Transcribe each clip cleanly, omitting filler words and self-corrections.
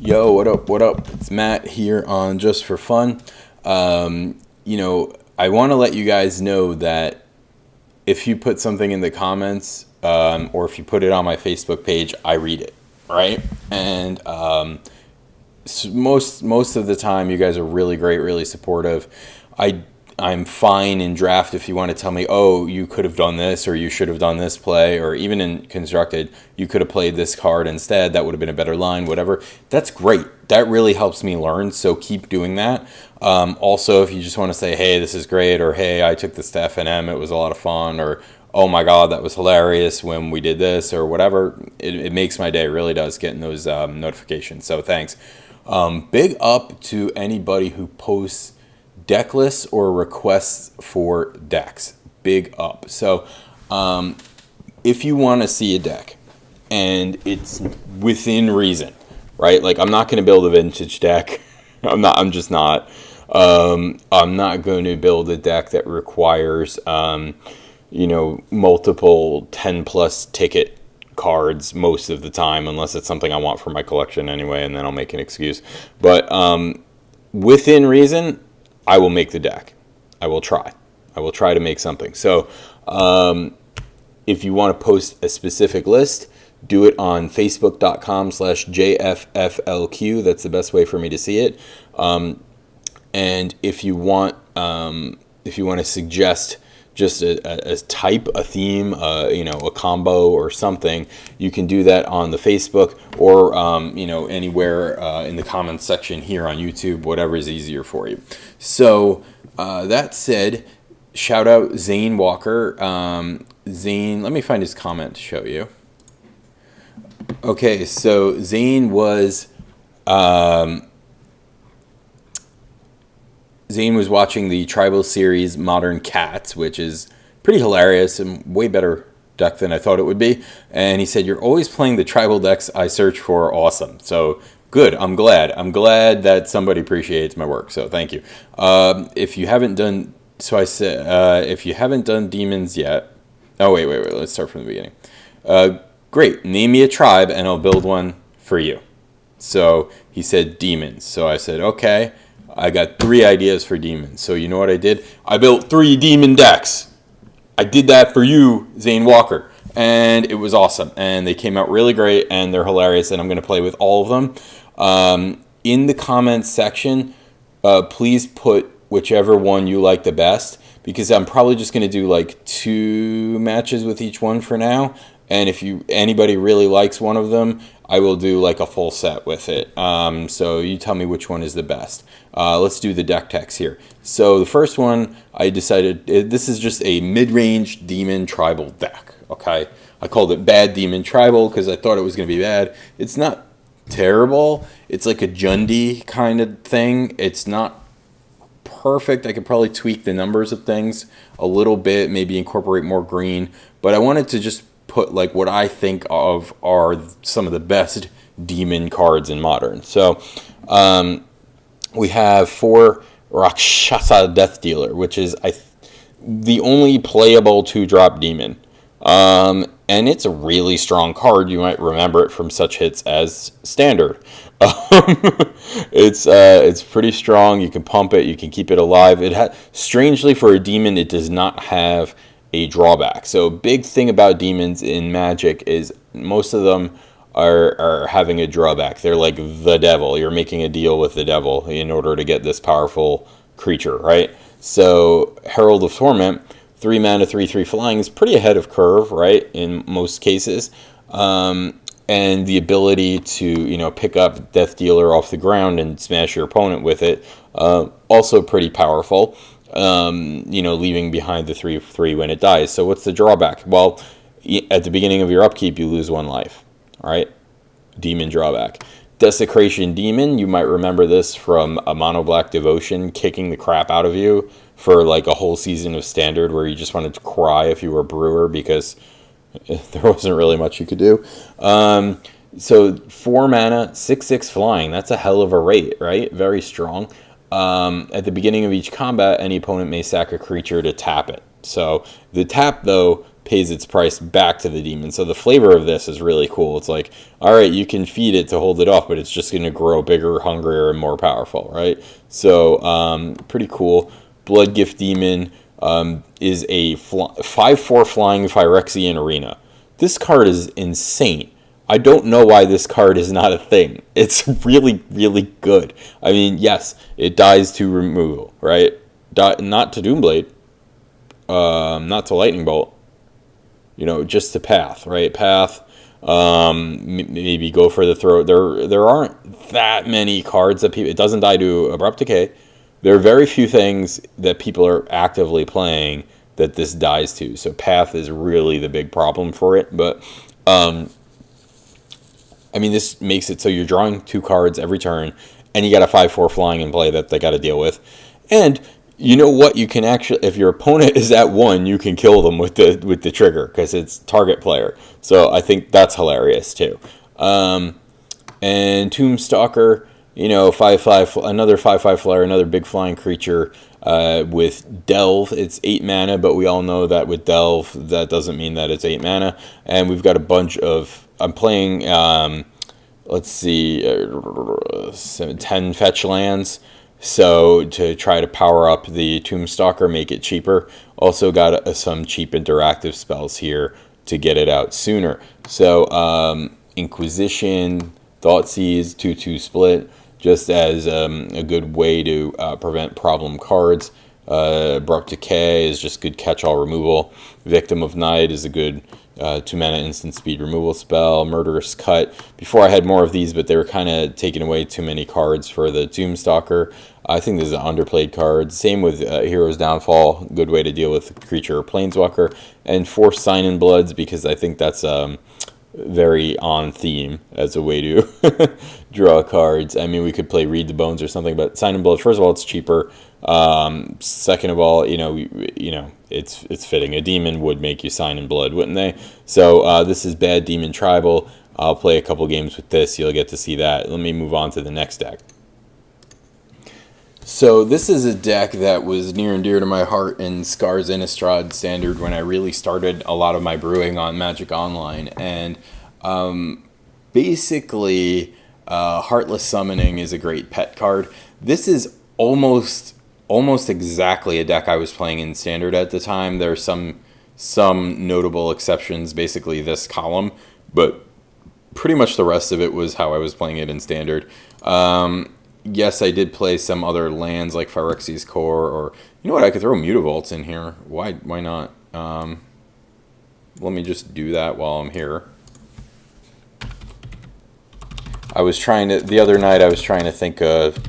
Yo, what up? What up? It's Matt here on Just for Fun. I want to let you guys know that if you put something in the comments or if you put it on my Facebook page, I read it, right? And most of the time, you guys are really great, really supportive. I'm fine in draft if you want to tell me, oh, you could have done this, or you should have done this play, or even in constructed, you could have played this card instead. That would have been a better line, whatever. That's great. That really helps me learn, so keep doing that. Also, if you just want to say, hey, this is great, or hey, I took this to F&M, it was a lot of fun, or oh my God, that was hilarious when we did this, or whatever, it makes my day. It really does, getting those notifications. So thanks. Big up to anybody who posts deck lists or requests for decks. Big up. So if you want to see a deck and it's within reason, right? Like, I'm not going to build a vintage deck. I'm just not. I'm not going to build a deck that requires multiple 10 plus ticket cards most of the time, unless it's something I want for my collection anyway, and then I'll make an excuse. But within reason, I will make the deck. I will try to make something. So if you want to post a specific list, do it on facebook.com/JFFLQ. That's the best way for me to see it. And if you want to suggest just a type, a theme, a combo or something, you can do that on the Facebook or, anywhere in the comments section here on YouTube, whatever is easier for you. So that said, shout out Zane Walker. Zane, let me find his comment to show you. Okay, so Zane was watching the Tribal series Modern Cats, which is pretty hilarious and way better deck than I thought it would be. And he said, "You're always playing the Tribal decks I search for. Awesome." So good. I'm glad that somebody appreciates my work. So thank you. If you haven't done, if you haven't done demons yet. Oh, wait. Let's start from the beginning. Great. Name me a tribe and I'll build one for you. So he said demons. So I said, okay. I got 3 ideas for demons. So you know what I did? I built 3 demon decks. I did that for you, Zane Walker. And it was awesome. And they came out really great and they're hilarious. And I'm going to play with all of them. In the comments section, please put whichever one you like the best. Because I'm probably just going to do like 2 matches with each one for now. And if anybody really likes one of them, I will do like a full set with it. So you tell me which one is the best. Let's do the deck techs here. So the first one, I decided this is just a mid-range demon tribal deck. Okay, I called it Bad Demon Tribal because I thought it was going to be bad. It's not terrible. It's like a Jundi kind of thing. It's not perfect. I could probably tweak the numbers of things a little bit, maybe incorporate more green. But I wanted to just put like what I think of are some of the best demon cards in Modern. So we have 4 Rakshasa Death Dealer, which is the only playable 2-drop demon. And it's a really strong card. You might remember it from such hits as Standard. It's pretty strong. You can pump it. You can keep it alive. Strangely, for a demon, it does not have a drawback. So big thing about demons in Magic is most of them are having a drawback. They're like the devil. You're making a deal with the devil in order to get this powerful creature, right? So Herald of Torment, 3 mana, 3/3 flying is pretty ahead of curve, right? In most cases. And the ability to, pick up Death Dealer off the ground and smash your opponent with it, also pretty powerful. Leaving behind the 3/3 when it dies. So what's the drawback? Well, at the beginning of your upkeep, you lose 1 life. All right, demon drawback. Desecration Demon, you might remember this from a Mono Black Devotion kicking the crap out of you for like a whole season of Standard where you just wanted to cry if you were a brewer because there wasn't really much you could do. So 4 mana, 6/6 flying, that's a hell of a rate, right? Very strong. At the beginning of each combat, any opponent may sack a creature to tap it. So the tap, though, pays its price back to the demon. So the flavor of this is really cool. It's like, all right, you can feed it to hold it off, but it's just going to grow bigger, hungrier, and more powerful, right? So pretty cool. Blood Gift Demon is a 5/4 flying Phyrexian Arena. This card is insane. I don't know why this card is not a thing. It's really, really good. I mean, yes, it dies to removal, right? Not to Doomblade, not to Lightning Bolt. You know, just to Path, right? Path, maybe go for the throw. There aren't that many cards that people. It doesn't die to Abrupt Decay. There are very few things that people are actively playing that this dies to. So Path is really the big problem for it. But I mean, this makes it so you're drawing 2 cards every turn, and you got a 5/4 flying in play that they got to deal with. And you know what? You can actually, if your opponent is at 1, you can kill them with the trigger because it's target player. So I think that's hilarious too. And Tombstalker, you know, 5/5, another 5/5 flyer, another big flying creature. With Delve, it's 8 mana, but we all know that with Delve, that doesn't mean that it's 8 mana. And we've got a bunch of. I'm playing. Let's see, 10 fetch lands. So to try to power up the Tombstalker, make it cheaper. Also got some cheap interactive spells here to get it out sooner. So Inquisition, Thoughtseize, 2/2 split, just as a good way to prevent problem cards. Abrupt Decay is just good catch-all removal. Victim of Night is a good 2 mana instant speed removal spell. Murderous Cut. Before I had more of these, but they were kind of taking away too many cards for the Tombstalker. I think this is an underplayed card. Same with Hero's Downfall. Good way to deal with creature or planeswalker. And Force Sign in Bloods, because I think that's very on theme as a way to draw cards. I mean, we could play Read the Bones or something, but Sign in Blood, first of all, it's cheaper. Second of all, you know, it's fitting. A demon would make you Sign in Blood, wouldn't they? So this is Bad Demon Tribal. I'll play a couple games with this. You'll get to see that. Let me move on to the next deck. So this is a deck that was near and dear to my heart in Scars Innistrad Standard when I really started a lot of my brewing on Magic Online. And basically, Heartless Summoning is a great pet card. This is almost exactly a deck I was playing in Standard at the time. There are some notable exceptions, basically this column, but pretty much the rest of it was how I was playing it in Standard. Yes, I did play some other lands like Phyrexi's Core, or you know what? I could throw Mutavaults in here. Why not? Let me just do that while I'm here. I was trying to the other night. I was trying to think of,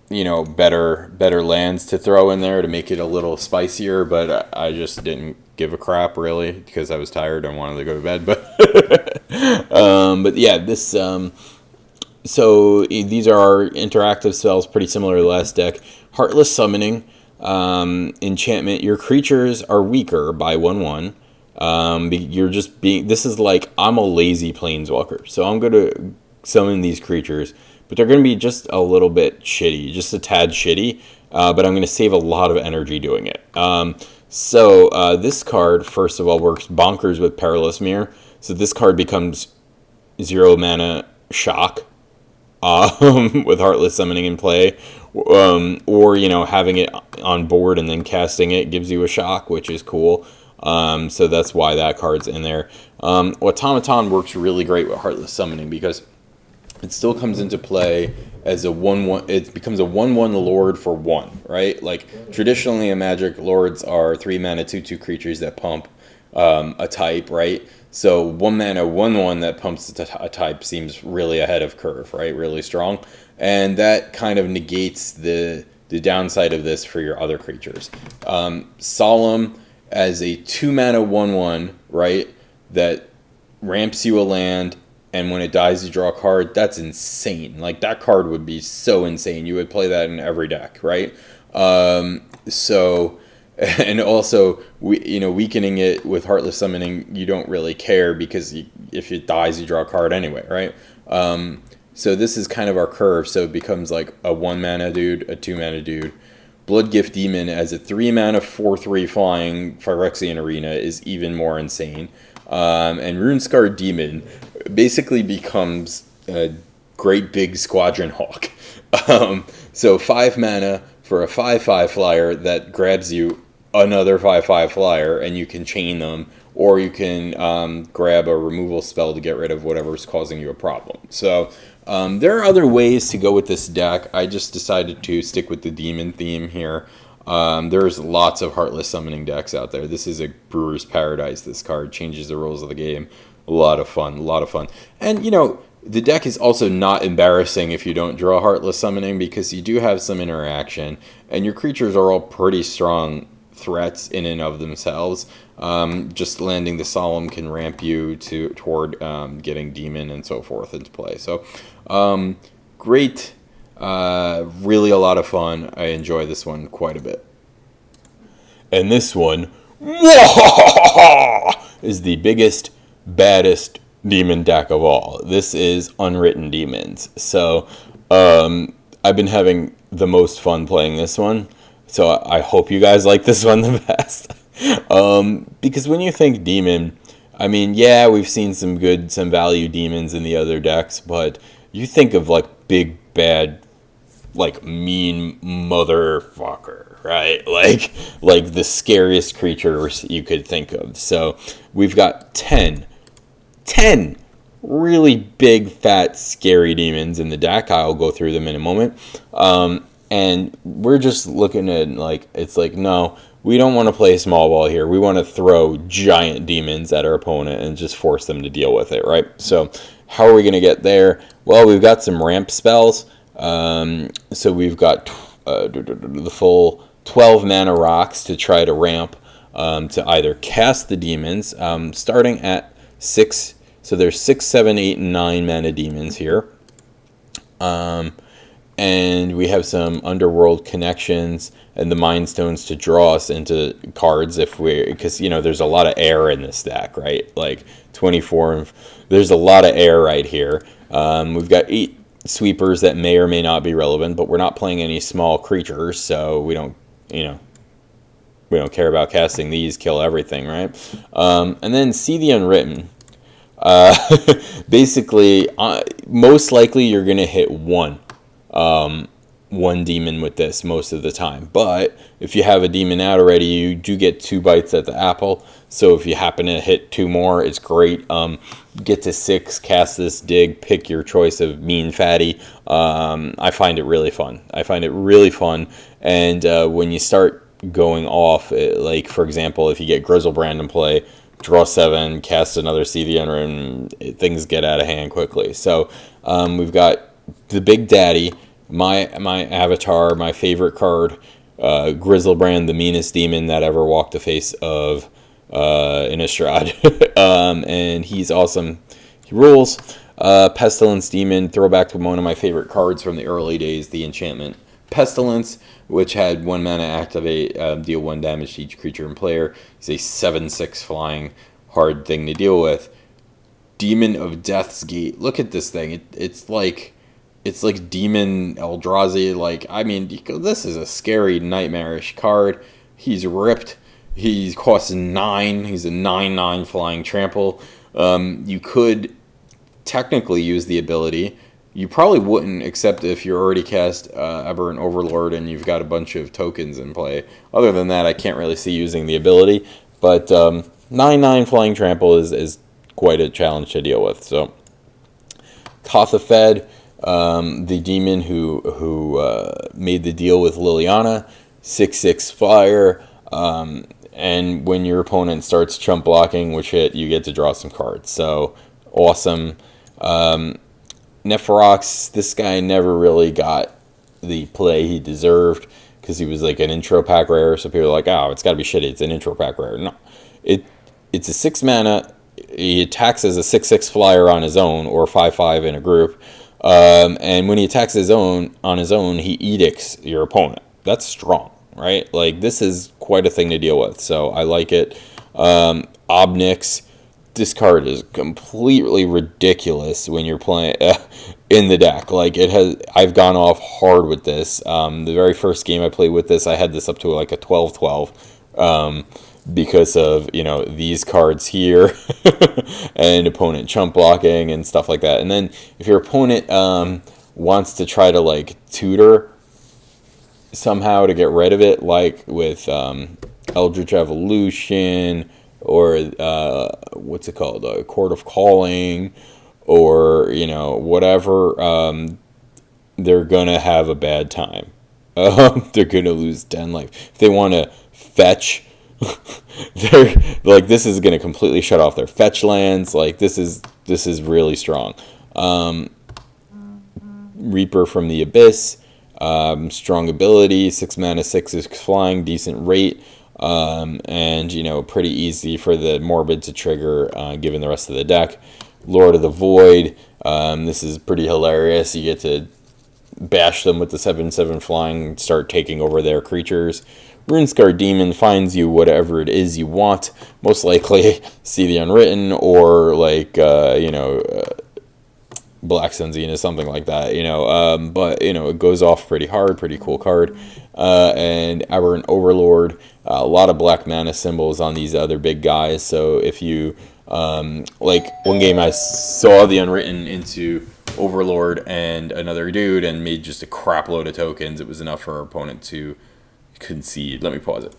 you know, better lands to throw in there to make it a little spicier, but I just didn't give a crap really because I was tired and wanted to go to bed. But yeah, this. So these are our interactive spells, pretty similar to the last deck. Heartless Summoning, enchantment. Your creatures are weaker by 1/1. You're just being. This is like I'm a lazy planeswalker, so I'm gonna summon these creatures, but they're gonna be just a little bit shitty, just a tad shitty. But I'm gonna save a lot of energy doing it. So this card, first of all, works bonkers with Perilous Mirror. So this card becomes 0 mana shock. With Heartless Summoning in play, or you know, having it on board and then casting it gives you a shock, which is cool. So that's why that card's in there. Automaton works really great with Heartless Summoning because it still comes into play as a 1/1. It becomes a 1/1 Lord for 1, right? Like traditionally in Magic, Lords are 3 mana 2/2 creatures that pump a type, right? So 1 mana 1/1 that pumps a type seems really ahead of curve, right? Really strong. And that kind of negates the downside of this for your other creatures. Solemn as a 2 mana 1/1, right? That ramps you a land, and when it dies you draw a card. That's insane. Like that card would be so insane. You would play that in every deck, right? And also, weakening it with Heartless Summoning, you don't really care because if it dies, you draw a card anyway, right? So this is kind of our curve. So it becomes like a 1 mana dude, a 2 mana dude, Blood Gift Demon as a 3-mana 4/3 flying Phyrexian Arena is even more insane. And Runescar Demon basically becomes a great big Squadron Hawk. So 5 mana for a 5/5 flyer that grabs you another 5/5 flyer, and you can chain them, or you can grab a removal spell to get rid of whatever's causing you a problem. So there are other ways to go with this deck. I just decided to stick with the demon theme here. There's lots of Heartless Summoning decks out there. This is a Brewer's Paradise. This card changes the rules of the game. A lot of fun, a lot of fun. And, you know, the deck is also not embarrassing if you don't draw Heartless Summoning, because you do have some interaction, and your creatures are all pretty strong threats in and of themselves. Just landing the Solemn can ramp you toward getting Demon and so forth into play. So, great. Really a lot of fun. I enjoy this one quite a bit. And this one is the biggest, baddest demon deck of all. This is Unwritten Demons. So I've been having the most fun playing this one. So I hope you guys like this one the best. Because when you think demon, I mean, yeah, we've seen some value demons in the other decks, but you think of like big, bad, like mean motherfucker, right? Like the scariest creatures you could think of. So we've got 10 really big, fat, scary demons in the deck. I'll go through them in a moment. And we're just looking at, like, it's like, no, we don't want to play small ball here. We want to throw giant demons at our opponent and just force them to deal with it, right? So how are we going to get there? Well, we've got some ramp spells. So we've got the full 12 mana rocks to try to ramp to either cast the demons, starting at 6. So there's 6, 7, 8, and 9 mana demons here. And we have some Underworld Connections and the Mind Stones to draw us into cards because, you know, there's a lot of air in this deck, right? Like 24, there's a lot of air right here. We've got 8 sweepers that may or may not be relevant, but we're not playing any small creatures, so we don't care about casting these, kill everything, right? And then See the Unwritten. Basically, most likely you're going to hit one demon with this most of the time, but if you have a demon out already, you do get 2 bites at the apple. So if you happen to hit 2 more, it's great. Get to 6, cast this dig, pick your choice of mean fatty. I find it really fun. And when you start going off, like for example, if you get Grizzlebrand in play, draw 7, cast another See the Unwritten, things get out of hand quickly. So we've got the Big Daddy, my avatar, my favorite card, Grizzlebrand, the meanest demon that ever walked the face of Innistrad. And he's awesome. He rules. Pestilence Demon, throwback to one of my favorite cards from the early days, the enchantment Pestilence, which had 1 mana activate, deal 1 damage to each creature and player. He's a 7/6 flying, hard thing to deal with. Demon of Death's Gate. Look at this thing. It's like Demon Eldrazi. Like, I mean, this is a scary, nightmarish card. He's ripped. He costs 9. He's a 9/9 flying trample. You could technically use the ability. You probably wouldn't, except if you're already cast Aberrant Overlord and you've got a bunch of tokens in play. Other than that, I can't really see using the ability. But 9/9 flying trample is quite a challenge to deal with. So, Kothafed, the demon who made the deal with Liliana, 6/6 flyer. And when your opponent starts chump blocking, which hit, you get to draw some cards. So, awesome. Nephrox, this guy never really got the play he deserved because he was like an intro pack rare. So people are like, oh, it's got to be shitty. It's an intro pack rare. No, it's a 6 mana. He attacks as a 6/6 flyer on his own or 5/5 in a group. And when he attacks on his own, he edicts your opponent. That's strong, right? Like, this is quite a thing to deal with. So I like it. Obnix, this card is completely ridiculous when you're playing in the deck. Like, I've gone off hard with this. The very first game I played with this, I had this up to like a 12-12 because of, you know, these cards here and opponent chump blocking and stuff like that. And then if your opponent wants to try to like tutor somehow to get rid of it, like with Eldritch Evolution, or what's it called, Court of Calling, or, you know, whatever, they're gonna have a bad time. They're gonna lose 10 life. If they want to fetch, they're like, this is gonna completely shut off their fetch lands. Like, this is really strong. Reaper from the Abyss, strong ability, 6 mana, 6 is flying, decent rate. And, you know, pretty easy for the Morbid to trigger, given the rest of the deck. Lord of the Void, this is pretty hilarious. You get to bash them with the 7/7 flying, start taking over their creatures. Runescar Demon finds you whatever it is you want. Most likely See the Unwritten, or like, you know, Black Sun Zenith, something like that, you know. But, you know, it goes off pretty hard, pretty cool card. And Aberrant Overlord, a lot of black mana symbols on these other big guys. So if you, like, one game I saw the Unwritten into Overlord and another dude and made just a crap load of tokens. It was enough for our opponent to concede. Let me pause it.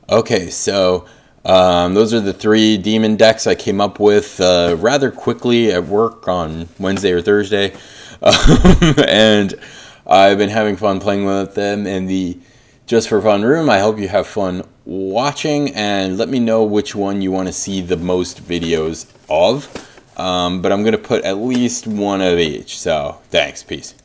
Okay, so those are the 3 demon decks I came up with rather quickly at work on Wednesday or Thursday. And I've been having fun playing with them in the Just for Fun room. I hope you have fun watching, and let me know which one you want to see the most videos of. But I'm going to put at least one of each. So, thanks. Peace.